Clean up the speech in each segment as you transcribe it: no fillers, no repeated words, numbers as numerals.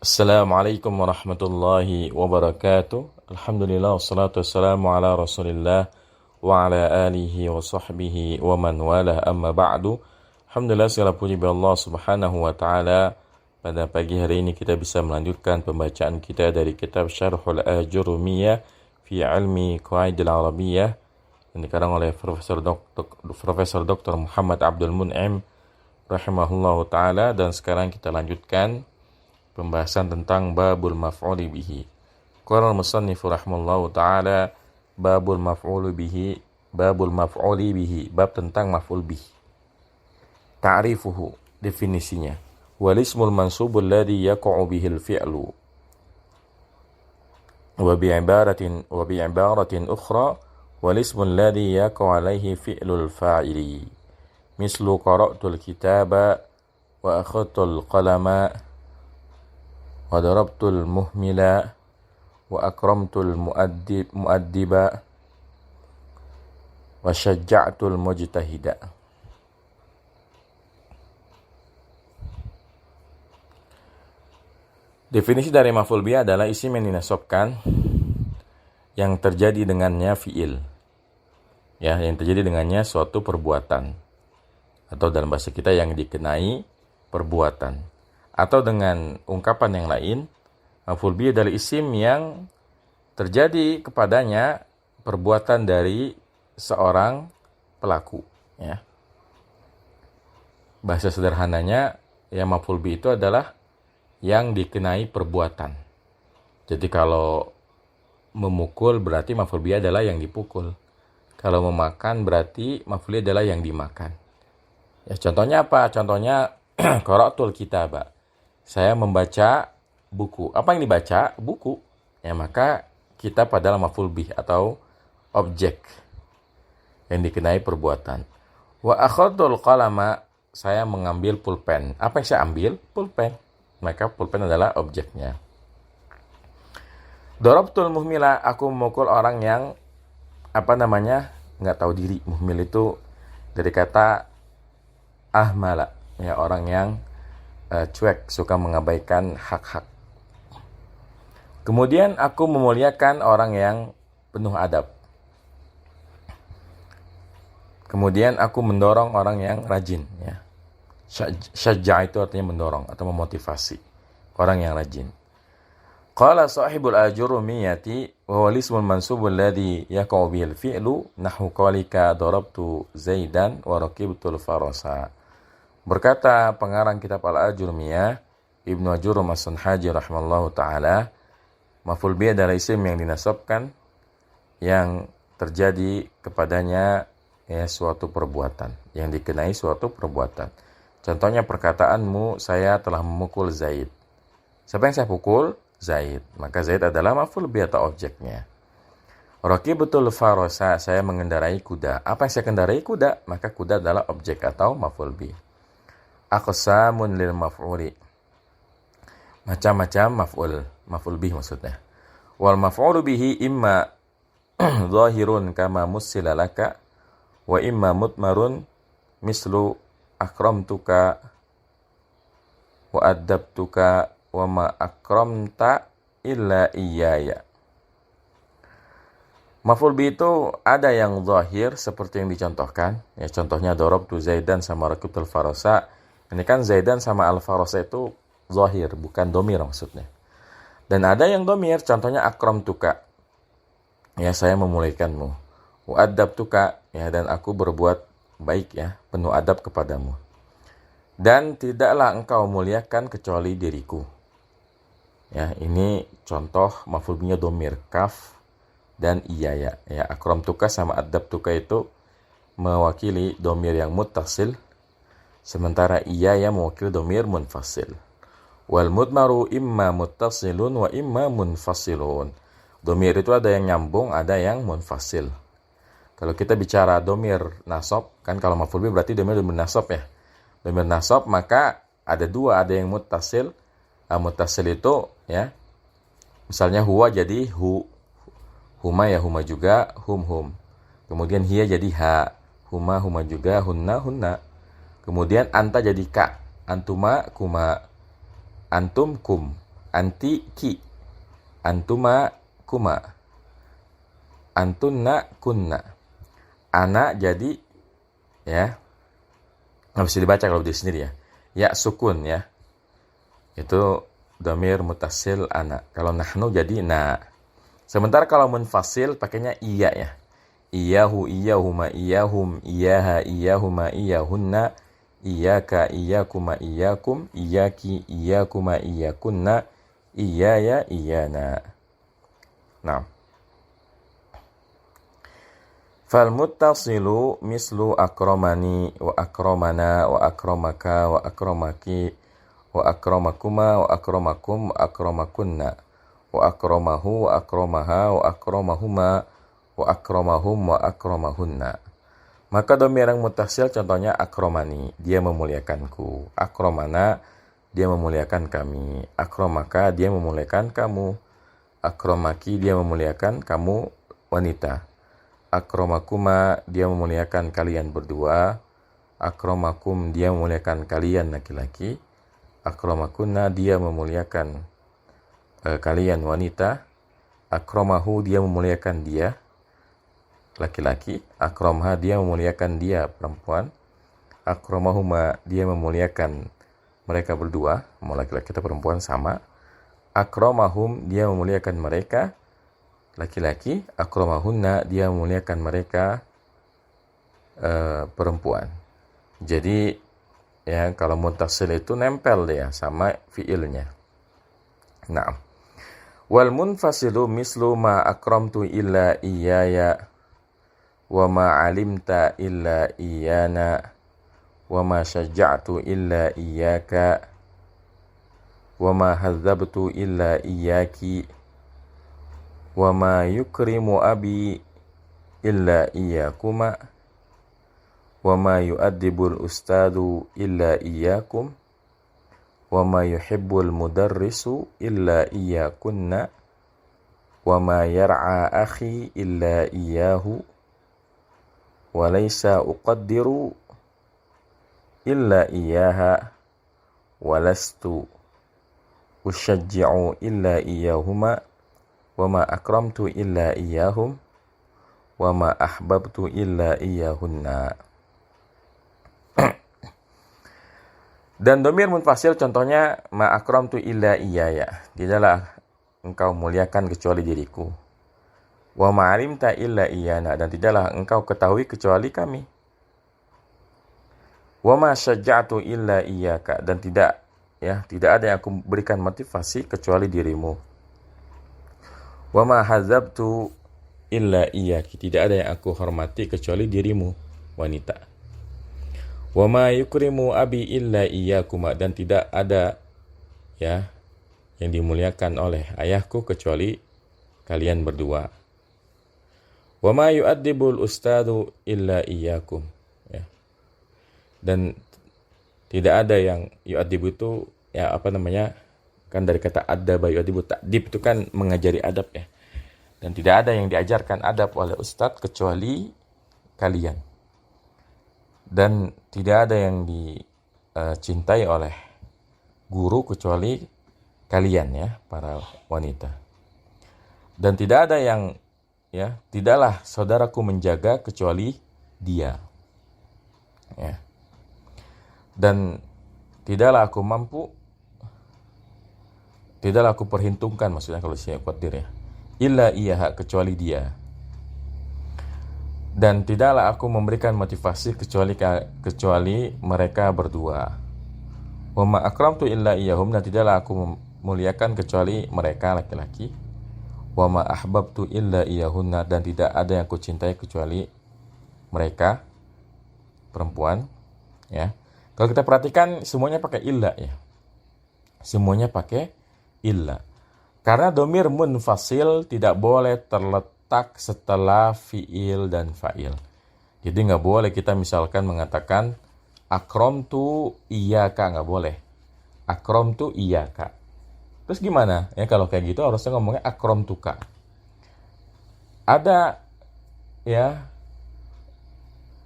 Assalamualaikum warahmatullahi wabarakatuh. Alhamdulillah wassalatu wassalamu ala Rasulillah wa ala alihi wa sahbihi wa man walah, amma ba'du. Alhamdulillah, segala puji bagi Allah Subhanahu wa taala. Pada pagi hari ini kita bisa melanjutkan pembacaan kita dari kitab Syarhul Ajurumiyah fi Ilmi Qawaidil Arabiyyah yang dikarang oleh Profesor Dr. Muhammad Abdul Mun'im rahimahullahu taala, dan sekarang kita lanjutkan pembahasan tentang babul maf'uli bihi. Qala al-musannif rahimallahu taala, babul maf'uli bihi, bab tentang maf'ul bihi. Ta'rifuhu, definisinya. Wal ismul mansubul ladzi yaqa'u bihi al-fi'lu. Wa bi'ibaratin ukhra, wal ismul ladzi yaqa'u alaihi fi'lul fa'ili. Mislu qara'tul kitaba wa akhadtul qalama wa darabtul muhmila wa akramtul muaddiba wa syajja'tul mujtahida. Definisi dari maf'ul bihi adalah isim yang dinasabkan yang terjadi dengannya fi'il, ya, yang terjadi dengannya suatu perbuatan, atau dalam bahasa kita yang dikenai perbuatan. Atau dengan ungkapan yang lain, maf'ul bihi adalah isim yang terjadi kepadanya perbuatan dari seorang pelaku, ya. Bahasa sederhananya, ya, maf'ul bihi itu adalah yang dikenai perbuatan. Jadi kalau memukul berarti maf'ul bihi adalah yang dipukul. Kalau memakan berarti maf'ul bihi adalah yang dimakan. Ya, contohnya apa? Contohnya qara'tul kitaba. Saya membaca buku. Apa yang dibaca? Buku. Ya, maka kitab adalah maf'ul bih atau objek yang dikenai perbuatan. Wa akhadul qalama, saya mengambil pulpen. Apa yang saya ambil? Pulpen. Maka pulpen adalah objeknya. Darabtul muhmila, aku memukul orang yang nggak tahu diri. Muhmil itu dari kata ahmala, ya, orang yang cuek, suka mengabaikan hak-hak. Kemudian aku memuliakan orang yang penuh adab. Kemudian aku mendorong orang yang rajin, ya. Syajja' itu artinya mendorong atau memotivasi orang yang rajin. Qala sahibul ajurumiyati wa huwa ismul mansubul ladzi yaqa'u bihil fi'lu nahwu qalika darabtu Zaidan wa raqibtul farasa. Berkata pengarang kitab Al-Ajurumiyah, Ibnu Ajurum As-Sanhaji rahimallahu ta'ala, maf'ul bihi adalah isim yang dinasabkan yang terjadi kepadanya, ya, suatu perbuatan, yang dikenai suatu perbuatan. Contohnya perkataanmu, saya telah memukul Zaid. Siapa yang saya pukul? Zaid. Maka Zaid adalah maf'ul bihi atau objeknya. Raqibatul farasa, saya mengendarai kuda. Apa yang saya kendarai? Kuda. Maka kuda adalah objek atau maf'ul bihi. Aqsamun lil maf'uli, macam-macam maf'ul bihi maksudnya. Wal maf'ulu bihi imma zahirun kama mussila laka wa imma mutmarun mislu akramtuka wa adabtuka wa ma akramta illa iyaya. Maf'ul bihi itu ada yang zahir seperti yang dicontohkan, ya, contohnya darabtu Zaidan sama raqibtul farasa. Ini kan Zaidan sama al-farasa itu zahir, bukan domir maksudnya. Dan ada yang domir, contohnya akramtuka, ya, saya memuliakanmu. Wa adabtuka, ya, dan aku berbuat baik, ya, penuh adab kepadamu. Dan tidaklah engkau muliakan kecuali diriku. Ya, ini contoh maf'ul bihinya domir, kaf dan iyaya, ya. Akramtuka sama adabtuka itu mewakili domir yang muttasil, sementara iyaya mewakili domir munfasil. Wal mudmaru imma muttasilun wa imma munfasilun. Domir itu ada yang nyambung, ada yang munfasil. Kalau kita bicara domir nasab, kan kalau maf'ul bihi berarti domir nasab, ya. Domir nasab maka ada dua, ada yang muttasil. Muttasil itu, ya, misalnya huwa jadi hu, huma, ya, huma juga, hum. Kemudian hiya jadi ha, huma juga, hunna. Kemudian anta jadi ka, antuma kuma, antum kum. Anti ki. Antuma kuma. Antunna kunna. Ana jadi ya. Nggak bisa dibaca kalau di sendiri ya. Ya sukun ya. Itu dhamir mutasil ana. Kalau nahnu jadi na. Sementara kalau munfasil pakainya iya ya. Iyahu, iyahuma, iyahum, iyaha, iyahuma, iyahunna, iyaka, iyakuma, iyakum, iyaki, iyakuma, iyakunna, iyaya, iyana. Nah. Fal muttasilu mislu akramani wa akramana wa akramaka wa akramaki wa akramakuma wa akramakum wa akramakunna wa akramahu wa akramaha wa akramahuma wa akramahum wa akramahunna. Maka dhamir yang muttasil contohnya akramani, dia memuliakanku. Akramana, dia memuliakan kami. Akramaka, dia memuliakan kamu. Akramaki, dia memuliakan kamu wanita. Akramakuma, dia memuliakan kalian berdua. Akramakum, dia memuliakan kalian laki-laki. Akramakunna, dia memuliakan kalian wanita. Akramahu, dia memuliakan dia laki-laki. Akramha, dia memuliakan dia perempuan. Akramahuma, dia memuliakan mereka berdua, mau laki-laki atau perempuan sama. Akramahum, dia memuliakan mereka laki-laki. Akramahunna, dia memuliakan mereka perempuan. Jadi ya kalau muttasil itu nempel dia sama fiilnya. Nah, wal munfasilu mislu ma akramtu illa iyaya wa ma alimta illa iyana wa ma syaja'tu illa iyaka wa ma hadzabtu illa iyaki wa ma yukrimu abi illa iyakuma wa ma yu'addibul ustadu illa iyakum wa ma yuhibbul mudarrisu illa iyakunna wa ma yar'a akhi illa iyahu walaysa uqaddiru illa iyaha walastu usyajji'u illa iyahuma wa ma akramtu illa iyahum wa ma ahbabtu illa iyahunna. Dan dhamir munfasil contohnya ma akramtu illa iyaya, tidaklah engkau muliakan kecuali diriku. Wa ma'alimta illa iyana, dan tidaklah engkau ketahui kecuali kami. Wa ma syaja'tu illa iyaka, dan tidak ada yang aku berikan motivasi kecuali dirimu. Wa ma hadzabtu illa iyaki, tidak ada yang aku hormati kecuali dirimu wanita. Wa ma yukrimu abi illa iyakuma, dan tidak ada yang dimuliakan oleh ayahku kecuali kalian berdua. Wa ma yu'addibul ustadu illa iyyakum. Ya. Dan tidak ada yang yu'addibu itu kan dari kata adaba yu'addibu, ta'dib itu kan mengajari adab ya. Dan tidak ada yang diajarkan adab oleh ustadz kecuali kalian. Dan tidak ada yang dicintai oleh guru kecuali kalian ya, para wanita. Dan tidak ada yang tidaklah saudaraku menjaga kecuali dia. Ya. Dan tidaklah aku perhitungkan, maksudnya kalau saya qadir ya. Illa iyaha, kecuali dia. Dan tidaklah aku memberikan motivasi kecuali mereka berdua. Wa ma akramtu illa iyahum, dan tidaklah aku memuliakan kecuali mereka laki-laki. Wa ma ahbabtu illa iyahunna, dan tidak ada yang aku cintai kecuali mereka perempuan ya. Kalau kita perhatikan semuanya pakai illa ya. Semuanya pakai illa. Karena dhamir munfasil tidak boleh terletak setelah fiil dan fa'il. Jadi nggak boleh kita misalkan mengatakan akramtu iyyaka, nggak boleh. Akramtu iyyaka. Terus gimana? Ya kalau kayak gitu harusnya ngomongnya akramtuka. Ada ya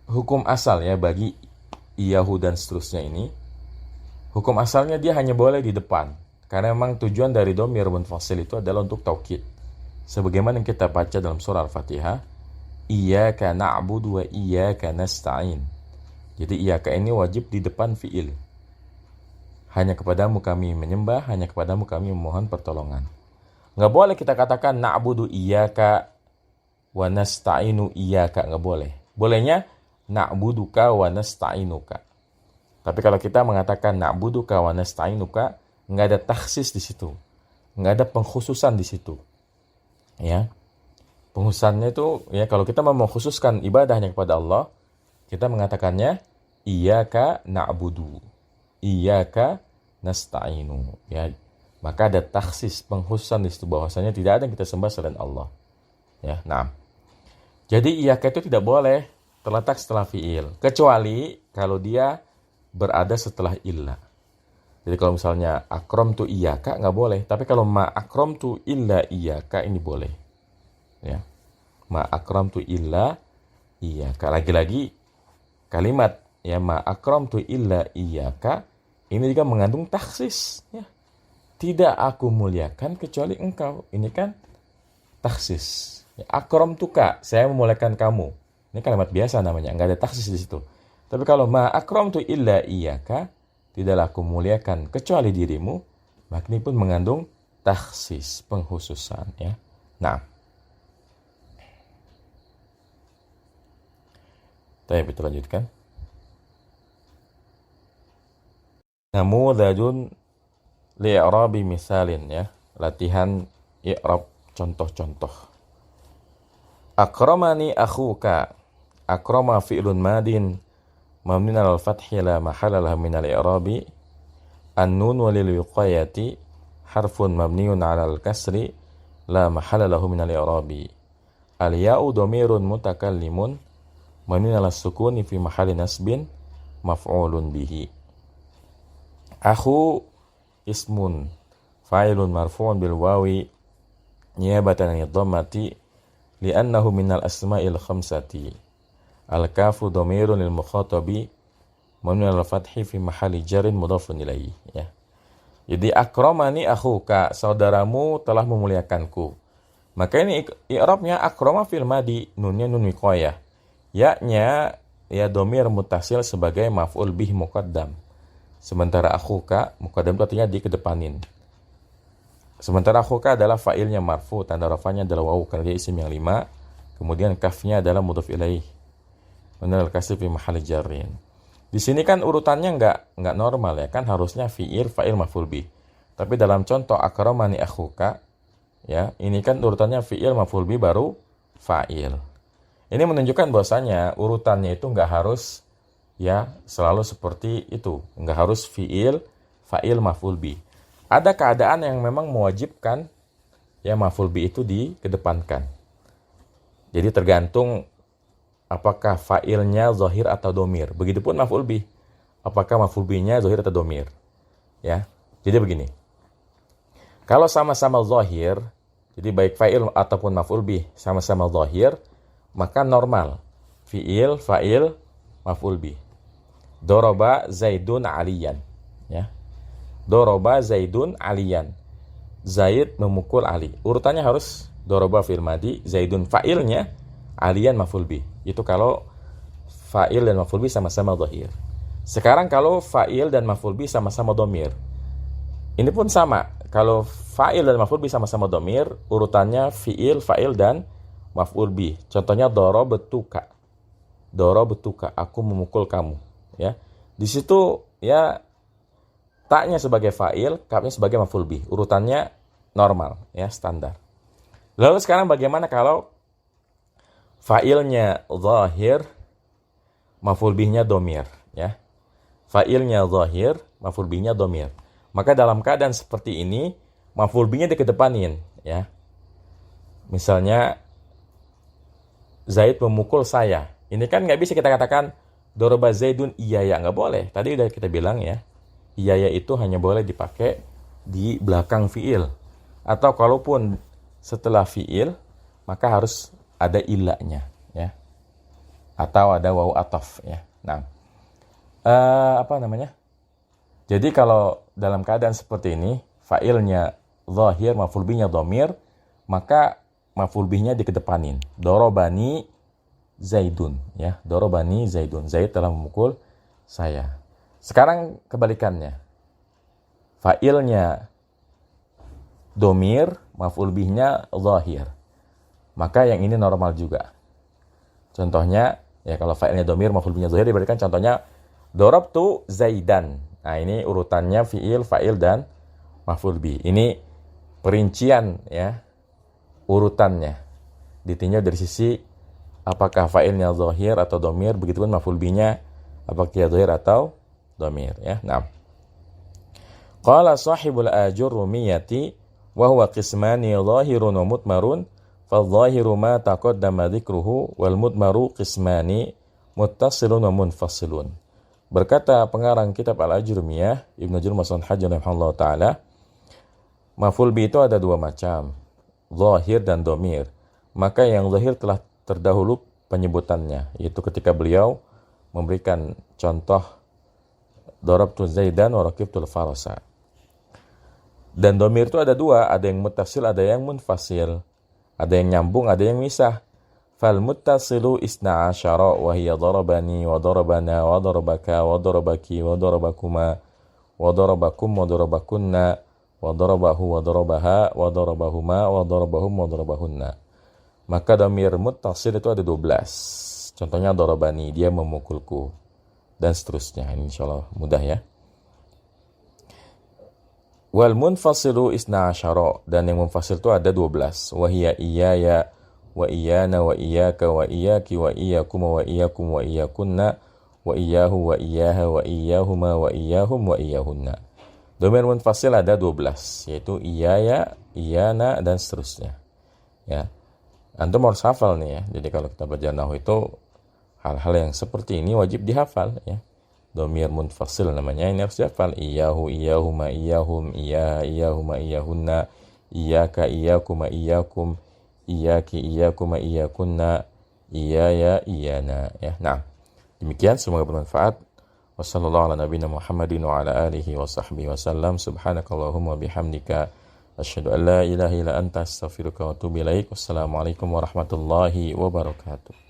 hukum asal ya bagi iyahu dan seterusnya ini. Hukum asalnya dia hanya boleh di depan Karena memang tujuan dari domir munfasil itu adalah untuk taukid. Sebagaimana yang kita baca dalam surah Al-Fatihah, iyyaka na'budu wa iyyaka nasta'in. Jadi iyyaka ini wajib di depan fi'il. Hanya kepadamu kami menyembah, hanya kepadamu kami memohon pertolongan. Nggak boleh kita katakan na'budu iyyaka wa nasta'inu iyyaka, nggak boleh. Bolehnya na'buduka wa nasta'inuka. Tapi kalau kita mengatakan na'buduka wa nasta'inuka, nggak ada takhsis di situ. Nggak ada pengkhususan di situ. Ya. Pengkhususannya itu ya, kalau kita mau mengkhususkan ibadahnya kepada Allah, kita mengatakannya iyyaka na'budu, iyyaka nasta'inu. Ya. Maka ada takhsis, pengkhususan di situ bahwasanya tidak ada yang kita sembah selain Allah. Ya, nah. Jadi iyyaka itu tidak boleh terletak setelah fiil, kecuali kalau dia berada setelah illa. Jadi kalau misalnya akramtu iyyaka nggak boleh, tapi kalau ma akramtu illa iyyaka ini boleh. Ya. Ma akramtu illa iyyaka. Lagi-lagi kalimat ya ma akramtu illa iyyaka ini juga mengandung takhsis, ya. Tidak aku muliakan kecuali engkau. Ini kan takhsis. Ya, akramtuka, saya memuliakan kamu. Ini kalimat biasa namanya, nggak ada takhsis di situ. Tapi kalau ma akramtu illa iyyaka, tidaklah aku muliakan kecuali dirimu, maka ini pun mengandung takhsis, pengkhususan, ya. Nah, kita lanjutkan. Namudhajun li'rabi misalin, ya. Latihan i'rab contoh-contoh. Akramani akhuka. Akrama fi'lun madin mabniun 'alal fathi la mahalla lahu min al-i'rabi. An-nun walil wiqayati harfun mabniun 'alal kasri la mahalla lahu min al-i'rabi. Al-ya'u dhamirun mutakallimun mabniun 'alas sukuni fi mahalli nasbin maf'ulun bihi. Akhu ismun fa'ilun marfu'un bil wawi niyabatan 'anid dhammati li'annahu minal asma'il khamsati. Al-kafu dhamirun lil mukhatabi mabniun 'alal fathi fi mahalli jarrin mudhafun ilaihi, ya. Jadi akramani akhuka, saudaramu telah memuliakanku. Maka ini i'rabnya akrama fil madi, nunnya nun wiqayah. Ya-nya ya dhamir muttasil sebagai maf'ul bih muqaddam. Sementara akhuka, muqaddam itu artinya dikedepanin. Sementara akhuka adalah fa'ilnya marfu, tanda rafanya adalah wawu karena dia isim yang 5. Kemudian kafnya adalah mudhaf ilaih. Menal kasih fi mahalli jarrin. Di sini kan urutannya enggak normal, ya kan, harusnya fi'il, fa'il, maf'ul bih. Tapi dalam contoh akramani akhuka, ya, ini kan urutannya fi'il, maf'ul bih baru fa'il. Ini menunjukkan bahwasanya urutannya itu enggak harus ya selalu seperti itu, enggak harus fi'il, fa'il, maf'ul bih. Ada keadaan yang memang mewajibkan ya maf'ul bih itu dikedepankan. Jadi tergantung apakah fa'ilnya zahir atau domir. Begitupun maf'ul bih, apakah maf'ul bihnya zahir atau domir. Ya. Jadi begini. Kalau sama-sama zahir, jadi baik fa'il ataupun maf'ul bih sama-sama zahir, maka normal fi'il, fa'il, maf'ul bih. Doroba Zaidun aliyan, ya. Doroba Zaidun aliyan. Zaid memukul Ali. Urutannya harus doroba fil madi, Zaidun fa'ilnya, aliyan maf'ul bih. Itu kalau fa'il dan maf'ul bih sama-sama dhahir. Sekarang kalau fa'il dan maf'ul bih sama-sama dhamir. Ini pun sama. Kalau fa'il dan maf'ul bih sama-sama dhamir, urutannya fi'il, fa'il dan maf'ul bih. Contohnya darabtuka. Darabtuka, aku memukul kamu, ya. Di situ ya taknya sebagai fa'il, kafnya sebagai maf'ul bih. Urutannya normal, ya, standar. Lalu sekarang bagaimana kalau fa'ilnya zahir, maf'ul bihnya dhamir, ya. Fa'ilnya zahir, maf'ul bihnya dhamir. Maka dalam keadaan seperti ini, maf'ul bihnya dikedepanin, ya. Misalnya Zaid memukul saya. Ini kan nggak bisa kita katakan doroba Zaidun iyaya, nggak boleh. Tadi udah kita bilang, ya. Iyaya itu hanya boleh dipakai di belakang fi'il. Atau kalaupun setelah fi'il, maka harus ada ilahnya, ya. Atau ada wawu ataf, ya. Nah, apa namanya? Jadi kalau dalam keadaan seperti ini, fa'ilnya zahir, maf'ul bihnya dhamir, maka maf'ul bihnya dikedepanin. Dorobani Zaidun, ya. Dorobani Zaidun. Zaid telah memukul saya. Sekarang kebalikannya. Fa'ilnya dhamir, maf'ul bihnya zahir. Maka yang ini normal juga. Contohnya, ya kalau fa'ilnya dhamir, maf'ul bihnya zahir, diberikan contohnya darabtu Zaidan. Nah, ini urutannya fi'il, fa'il, dan maf'ul bih. Ini perincian, ya, urutannya. Ditinjau dari sisi apakah fa'ilnya zahir atau dhamir, begitupun maf'ul bihnya apakah dia zahir atau dhamir, ya. Nah. Qala sahibul ajurrumiyati wa huwa qismani zahirun wa mudmarun, fadh-dhahiru ma taqaddama dzikruhu wal mudmaru qismani muttasilun wa munfasilun. Berkata pengarang kitab Al-Ajurumiyah, Ibnu Jurm As-Sanhaji rahimahullah ta'ala, maf'ul bih itu ada dua macam, zahir dan dhamir. Maka yang zahir telah terdahulu penyebutannya, yaitu ketika beliau memberikan contoh darabtu Zaidan wa rakibtul farasa. Dan dhamir itu ada dua, ada yang muttasil, ada yang munfasil. Ada yang nyambung, ada yang misah. Fal muttasilu isna asyara wa hiya darabani wa darabana wa darabaka wa darabaki wa darabakuma wa darabakum wa darabakunna wa darabahu wa darabaha wa darabahuma wa darabahum wa darabahunna. Maka dhamir muttasil itu ada 12. Contohnya darabani, dia memukulku, dan seterusnya. Ini insyaallah mudah, ya. Wal munfasilu isna asyara, dan yang munfasil itu ada 12. Wa hiya iyaya wa iyana wa iyaka wa iyaki wa iyakum wa iyakum wa iyakunna wa iyahu wa iyaha wa iyahuma wa iyahum wa iyahunna. Dhamir munfasil ada 12, yaitu iyaya, iyana, dan seterusnya. Ya. Antum harus hafal nih, ya. Jadi kalau kita belajar nahwu itu hal-hal yang seperti ini wajib dihafal, ya. Dhamir munfasil namanya, ini harus dihafal. Iyahu, iyahuma, iyahum, iya, iyahuma, iyahunna, iyaka, iyakuma, iyakum, iyaki, iyakuma, iyakunna, iyaya, iyana, ya. Nah, demikian, semoga bermanfaat. Wassallallahu ala nabiyina Muhammadin wa ala alihi wa sahbihi wasallam. Subhanakallahumma bihamdika asyhadu an la ilaha illa anta astaghfiruka wa atubu ilaik. Wassalamualaikum warahmatullahi wabarakatuh.